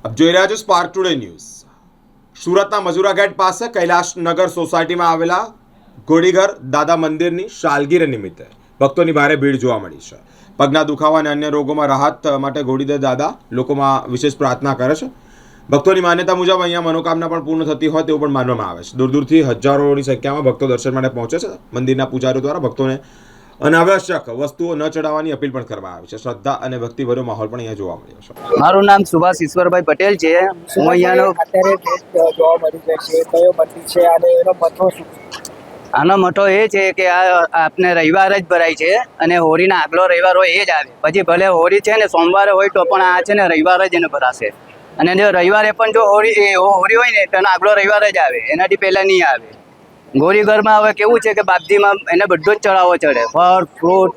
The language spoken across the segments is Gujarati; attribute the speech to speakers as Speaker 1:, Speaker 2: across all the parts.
Speaker 1: આપ જોઈ રહ્યા છો સ્પાર્ક ટુડે ન્યૂઝ। સુરતના મજૂરા ગેટ પાસે કૈલાશનગર સોસાયટીમાં આવેલા ઘોડીઘર દાદા મંદિરની સાલગીરી નિમિત્તે ભક્તોની ભારે ભીડ જોવા મળી છે। પગના દુખાવા અને અન્ય રોગોમાં રાહત માટે ઘોડીઘર દાદા લોકોમાં વિશેષ પ્રાર્થના કરે છે। ભક્તોની માન્યતા મુજબ અહીંયા મનોકામના પણ પૂર્ણ થતી હોય તેવું પણ માનવામાં આવે છે। દૂર દૂરથી હજારોની સંખ્યામાં ભક્તો દર્શન માટે પહોંચે છે। મંદિરના પૂજારીઓ દ્વારા ભક્તોને અનાવશ્યક વસ્તુઓ ન ચડાવવાની અપીલ પણ કરવામાં આવી છે। શ્રદ્ધા અને ભક્તિભર્યો માહોલ પણ અહીંયા જોવા મળ્યો છે।
Speaker 2: મારું નામ સુભાષ ઈશ્વરભાઈ પટેલ છે। હું અહીંયાનો
Speaker 3: અત્યારે જોવા મળી રહ્યો છે કયો મંદિર છે અને એનો મહત્વ શું છે?
Speaker 2: આનો મઠો એ છે કે આ આપને રવિવાર જ ભરાય છે અને હોળીના આગલો રવિવાર હોય એ જ આવે। પછી ભલે હોળી છે ને સોમવારે હોય તો પણ આ છે ને રવિવાર જ એને ભરાશે। અને જો રવિવારે પણ જો હોળી હોય ને તો એનો આગલો રવિવાર જ આવે, એનાથી પહેલાં નહીં આવે। ઘોડીઘરમાં હવે કેવું છે કે બાપજીમાં એને બધું જ ચડાવો ચડે, ફળ ફ્રૂટ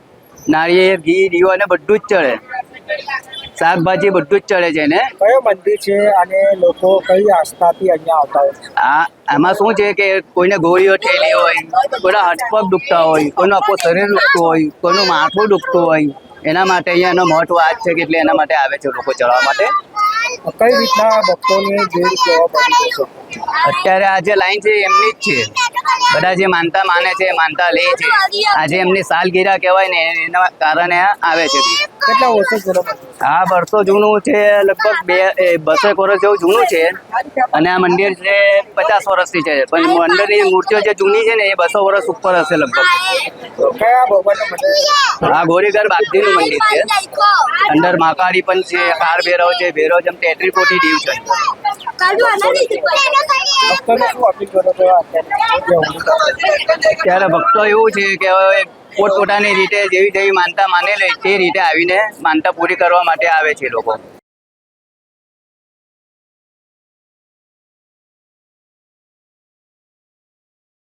Speaker 2: નાળિયેર ઘી દીવો એને બધું જ ચડે, શાકભાજી બધું જ ચડે છે એને।
Speaker 3: કયો મંદિર છે અને લોકો કઈ આસ્થાથી અહીંયા આવતા હોય છે?
Speaker 2: આમાં શું છે કે કોઈને ગોળીઓ થયેલી હોય, કોઈના હાથપગ દુખતા હોય, કોઈનું આખું શરીર દુખતું હોય, કોઈનું માથું દુખતું હોય, એના માટે અહીંયાનો મહત્વ આ જ છે કે એટલે એના માટે આવે છે લોકો ચડવા માટે।
Speaker 3: કઈ રીતના ભક્તોની ભીડ જોવા મળી રહી છે?
Speaker 2: અત્યારે આ જે લાઈન છે એમની જ છે, બધા જે માનતા માને છે, માનતા લે છે, આજે એમની સાલગીરા કહેવાય ને એના કારણે આવે છે।
Speaker 3: કેટલા વર્ષો જૂનો મંદિર?
Speaker 2: આ વર્ષો જૂનું છે, લગભગ 200 વર્ષ જેવું જૂનું છે અને આ મંદિર છે 50 વર્ષથી છે, પણ મંદિરની મૂર્તિઓ જે જૂની છે ને એ 200 વર્ષ ઉપર હશે લગભગ।
Speaker 3: કયા ભગવાનનું મંદિર?
Speaker 2: આ ઘોડીઘર બાપજીનું મંદિર છે। અંદર મહાકાળી પણ છે, કાર ભૈરવ છે, ભૈરવ જેમ 33 કોટી દીવ છે।
Speaker 3: ભક્તોને શું અપીલ કરો છો
Speaker 2: ત્યારે ભક્તો એવું છે કે હવે પોતપોતાની રીતે જેવી જેવી માનતા માનેલી તે રીતે આવીને માનતા પૂરી કરવા માટે આવે છે લોકો।